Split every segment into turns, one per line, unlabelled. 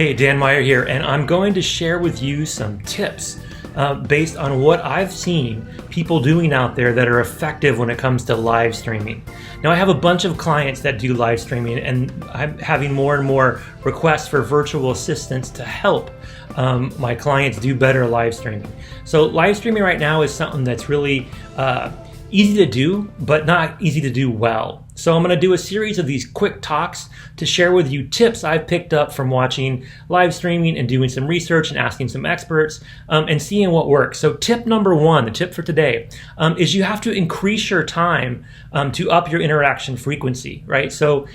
Hey, Dan Meyer here, and I'm going to share with you some tips based on what I've seen people doing out there that are effective when it comes to live streaming. Now, I have a bunch of clients that do live streaming, and I'm having more and more requests for virtual assistants to help my clients do better live streaming. So live streaming right now is something that's really easy to do, but not easy to do well. So I'm going to do a series of these quick talks to share with you tips I've picked up from watching live streaming and doing some research and asking some experts and seeing what works. So tip number one, the tip for today, is you have to increase your time to up your interaction frequency, right? So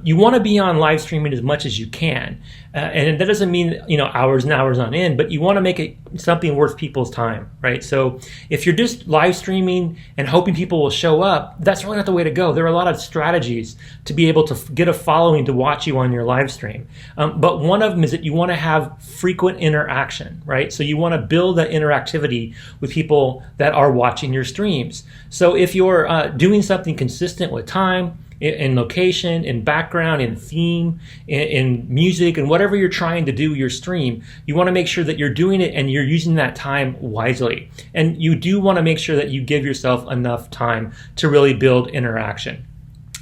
you want to be on live streaming as much as you can. And that doesn't mean, hours and hours on end, but you want to make it something worth people's time, right? So if you're just live streaming and hoping people will show up, that's really not the way to go. There are a lot of strategies to be able to get a following to watch you on your live stream. But one of them is that you want to have frequent interaction, right? So you want to build that interactivity with people that are watching your streams. So if you're doing something consistent with time, in location, in background, in theme, in music, and whatever you're trying to do your stream, you want to make sure that you're doing it and you're using that time wisely. And you do want to make sure that you give yourself enough time to really build interaction.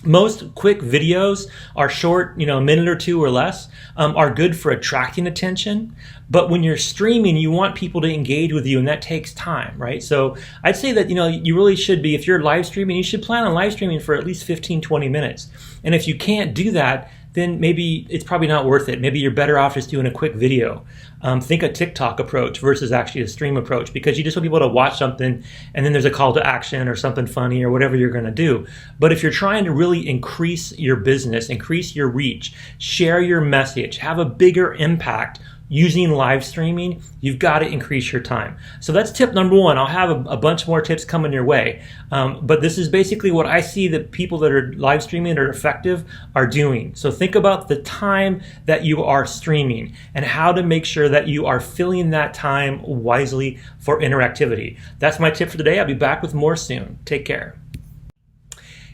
Most quick videos are short, a minute or two or less, are good for attracting attention. But when you're streaming, you want people to engage with you, and that takes time, right? So I'd say that, you really should be, if you're live streaming, you should plan on live streaming for at least 15, 20 minutes. And if you can't do that, then maybe it's probably not worth it. Maybe you're better off just doing a quick video. Think a TikTok approach versus actually a stream approach, because you just want people to watch something and then there's a call to action or something funny or whatever you're going to do. But if you're trying to really increase your business, increase your reach, share your message, have a bigger impact using live streaming, you've got to increase your time. So that's tip number one. I'll have a bunch more tips coming your way. But this is basically what I see that people that are live streaming that are effective are doing. So think about the time that you are streaming and how to make sure that you are filling that time wisely for interactivity. That's my tip for today. I'll be back with more soon. Take care.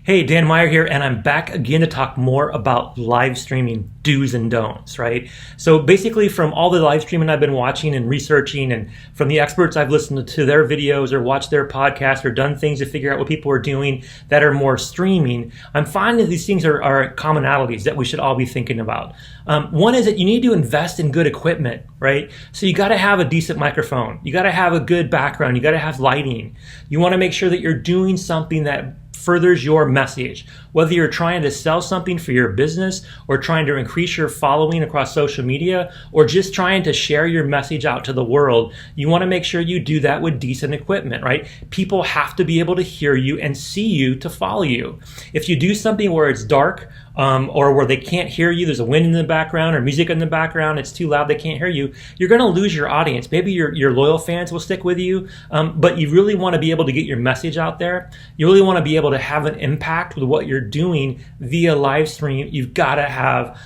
Hey, Dan Meyer here, and I'm back again to talk more about live streaming do's and don'ts, right? So basically from all the live streaming I've been watching and researching, and from the experts I've listened to their videos or watched their podcasts or done things to figure out what people are doing that are more streaming, I'm finding that these things are commonalities that we should all be thinking about. One is that you need to invest in good equipment, right? So you got to have a decent microphone. You got to have a good background. You got to have lighting. You want to make sure that you're doing something that furthers your message. Whether you're trying to sell something for your business or trying to increase your following across social media or just trying to share your message out to the world, you want to make sure you do that with decent equipment, right? People have to be able to hear you and see you to follow you. If you do something where it's dark or where they can't hear you, there's a wind in the background or music in the background, it's too loud, they can't hear you, you're going to lose your audience. Maybe your loyal fans will stick with you, but you really want to be able to get your message out there. You really want to be able to have an impact with what you're doing via live stream. You've got to have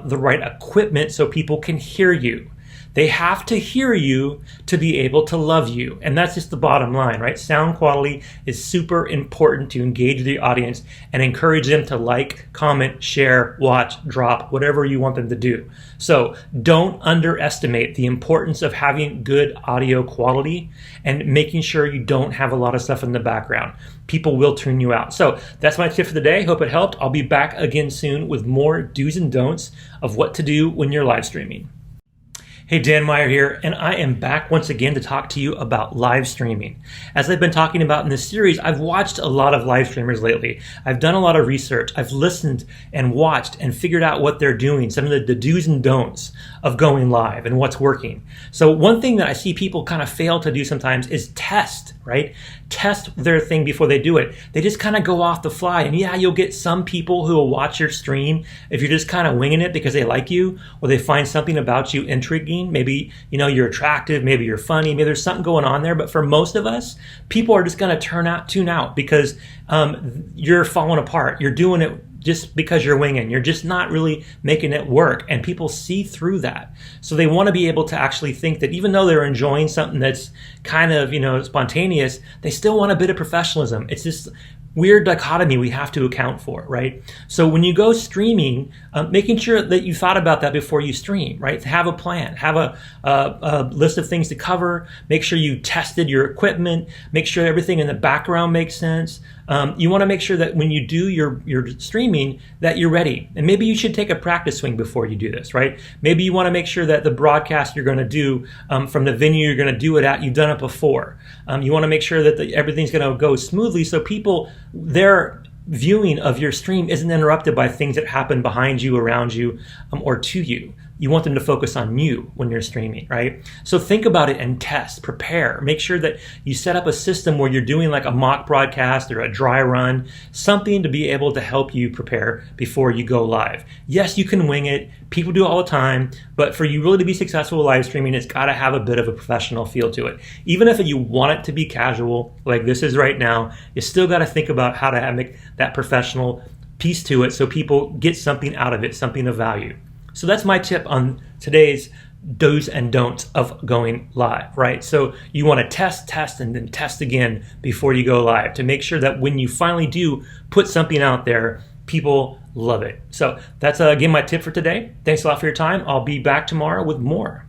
the right equipment so people can hear you. They have to hear you to be able to love you. And that's just the bottom line, right? Sound quality is super important to engage the audience and encourage them to like, comment, share, watch, drop, whatever you want them to do. So don't underestimate the importance of having good audio quality and making sure you don't have a lot of stuff in the background. People will tune you out. So that's my tip for the day. Hope it helped. I'll be back again soon with more do's and don'ts of what to do when you're live streaming. Hey, Dan Meyer here, and I am back once again to talk to you about live streaming. As I've been talking about in this series, I've watched a lot of live streamers lately. I've done a lot of research. I've listened and watched and figured out what they're doing, some of the do's and don'ts of going live and what's working. So one thing that I see people kind of fail to do sometimes is test, right? Test their thing before they do it. They just kind of go off the fly. And yeah, you'll get some people who will watch your stream if you're just kind of winging it because they like you or they find something about you intriguing. Maybe, you're attractive, maybe you're funny, maybe there's something going on there. But for most of us, people are just going to tune out because you're falling apart. You're doing it just because you're winging. You're just not really making it work. And people see through that. So they want to be able to actually think that even though they're enjoying something that's kind of, spontaneous, they still want a bit of professionalism. It's just weird dichotomy we have to account for, right? So when you go streaming, making sure that you thought about that before you stream, right? Have a plan, have a list of things to cover, make sure you tested your equipment, make sure everything in the background makes sense. You want to make sure that when you do your streaming that you're ready. And maybe you should take a practice swing before you do this, right? Maybe you want to make sure that the broadcast you're going to do from the venue you're going to do it at, you've done it before. You want to make sure that everything's going to go smoothly so people, their viewing of your stream isn't interrupted by things that happen behind you, around you, or to you. You want them to focus on you when you're streaming, right? So think about it and test, prepare. Make sure that you set up a system where you're doing like a mock broadcast or a dry run, something to be able to help you prepare before you go live. Yes, you can wing it. People do it all the time, but for you really to be successful with live streaming, it's got to have a bit of a professional feel to it. Even if you want it to be casual, like this is right now, you still got to think about how to make that professional piece to it so people get something out of it, something of value. So that's my tip on today's do's and don'ts of going live, right? So you want to test, and then test again before you go live to make sure that when you finally do put something out there, people love it. So that's again my tip for today. Thanks a lot for your time. I'll be back tomorrow with more.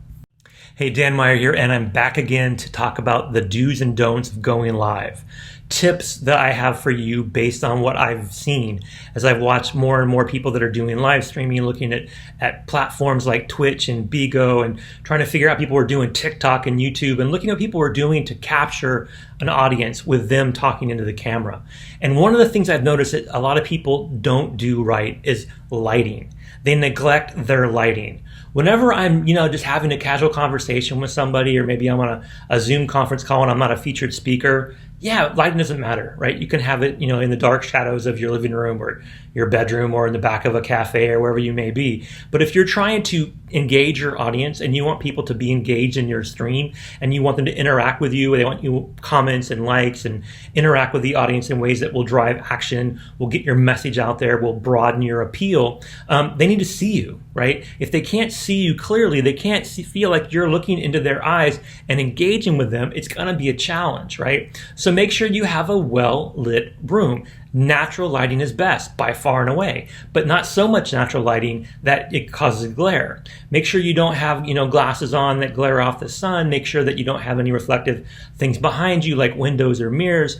Hey, Dan Meyer here, and I'm back again to talk about the do's and don'ts of going live. Tips that I have for you based on what I've seen as I've watched more and more people that are doing live streaming, looking at platforms like Twitch and Bigo, and trying to figure out people who are doing TikTok and YouTube, and looking at what people are doing to capture an audience with them talking into the camera. And one of the things I've noticed that a lot of people don't do right is lighting. They neglect their lighting. Whenever I'm, just having a casual conversation with somebody, or maybe I'm on a Zoom conference call and I'm not a featured speaker, yeah, lighting doesn't matter, right? You can have it, in the dark shadows of your living room or your bedroom or in the back of a cafe or wherever you may be. But if you're trying to engage your audience and you want people to be engaged in your stream and you want them to interact with you, they want you comments and likes and interact with the audience in ways that will drive action, will get your message out there, will broaden your appeal, they need to see you, right? If they can't see you clearly, they can't feel like you're looking into their eyes and engaging with them, it's going to be a challenge, right? So make sure you have a well-lit room. Natural lighting is best by far and away, but not so much natural lighting that it causes glare. Make sure you don't have, glasses on that glare off the sun. Make sure that you don't have any reflective things behind you like windows or mirrors.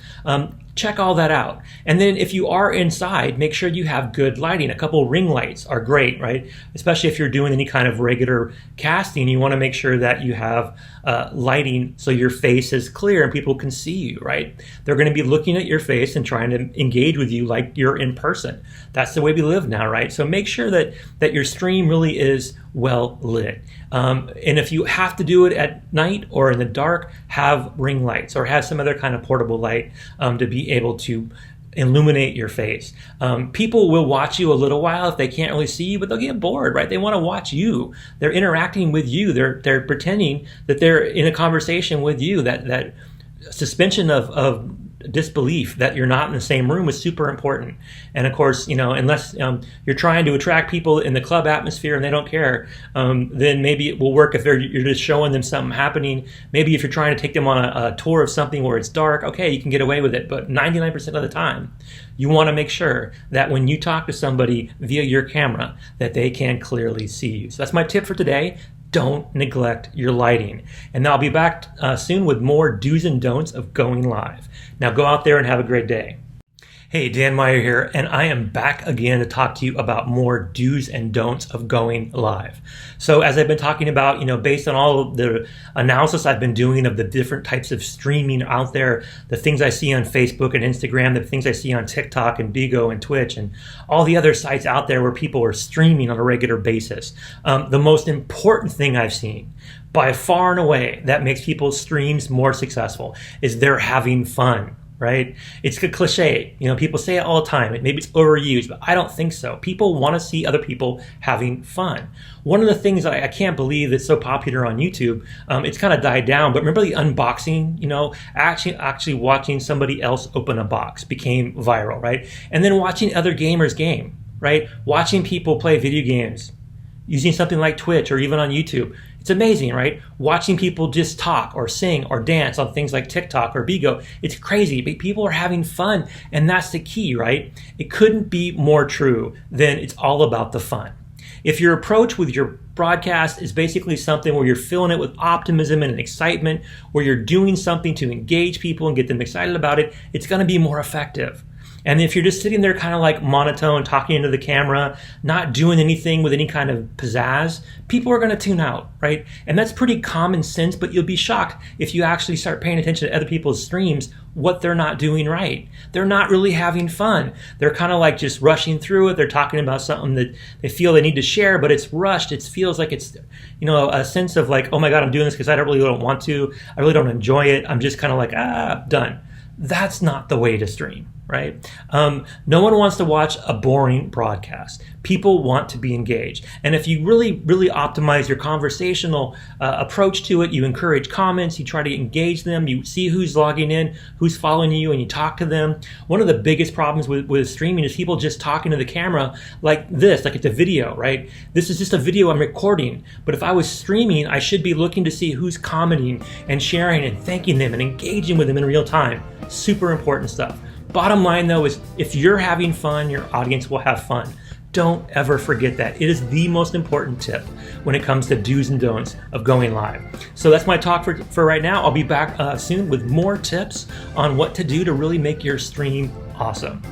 Check all that out. And then if you are inside, make sure you have good lighting. A couple ring lights are great, right? Especially if you're doing any kind of regular casting, you want to make sure that you have lighting so your face is clear and people can see you, right? They're going to be looking at your face and trying to engage with you like you're in person. That's the way we live now, right? So make sure that your stream really is well lit. And if you have to do it at night or in the dark, have ring lights or have some other kind of portable light to be able to illuminate your face. People will watch you a little while if they can't really see you, but they'll get bored, right? They want to watch you. They're interacting with you. They're pretending that they're in a conversation with you. That suspension of disbelief that you're not in the same room is super important. And of course, unless you're trying to attract people in the club atmosphere and they don't care, then maybe it will work if you're just showing them something happening. Maybe if you're trying to take them on a tour of something where it's dark, okay, you can get away with it. But 99% of the time, you want to make sure that when you talk to somebody via your camera, that they can clearly see you. So that's my tip for today. Don't neglect your lighting. And I'll be back soon with more do's and don'ts of going live. Now go out there and have a great day. Hey, Dan Meyer here, and I am back again to talk to you about more do's and don'ts of going live. So as I've been talking about, based on all of the analysis I've been doing of the different types of streaming out there, the things I see on Facebook and Instagram, the things I see on TikTok and Bigo and Twitch and all the other sites out there where people are streaming on a regular basis, the most important thing I've seen by far and away that makes people's streams more successful is they're having fun. Right? It's a cliche. People say it all the time. Maybe it's overused, but I don't think so. People want to see other people having fun. One of the things I can't believe that's so popular on YouTube, it's kind of died down, but remember the unboxing, actually watching somebody else open a box became viral, right? And then watching other gamers game, right? Watching people play video games using something like Twitch or even on YouTube. It's amazing, right? Watching people just talk or sing or dance on things like TikTok or Bigo. It's crazy, but people are having fun, and that's the key, right? It couldn't be more true than it's all about the fun. If your approach with your broadcast is basically something where you're filling it with optimism and excitement, where you're doing something to engage people and get them excited about it, it's going to be more effective. And if you're just sitting there kind of like monotone, talking into the camera, not doing anything with any kind of pizzazz, people are going to tune out, right? And that's pretty common sense, but you'll be shocked if you actually start paying attention to other people's streams, what they're not doing right. They're not really having fun. They're kind of like just rushing through it. They're talking about something that they feel they need to share, but it's rushed. It feels like it's, a sense of like, oh my God, I'm doing this because I really don't want to. I really don't enjoy it. I'm just kind of like, done. That's not the way to stream, right? No one wants to watch a boring broadcast. People want to be engaged. And if you really, really optimize your conversational approach to it, you encourage comments, you try to engage them, you see who's logging in, who's following you, and you talk to them. One of the biggest problems with streaming is people just talking to the camera like this, like it's a video, right? This is just a video I'm recording. But if I was streaming, I should be looking to see who's commenting and sharing and thanking them and engaging with them in real time. Super important stuff. Bottom line though is if you're having fun, your audience will have fun. Don't ever forget that. It is the most important tip when it comes to do's and don'ts of going live. So that's my talk for right now. I'll be back soon with more tips on what to do to really make your stream awesome.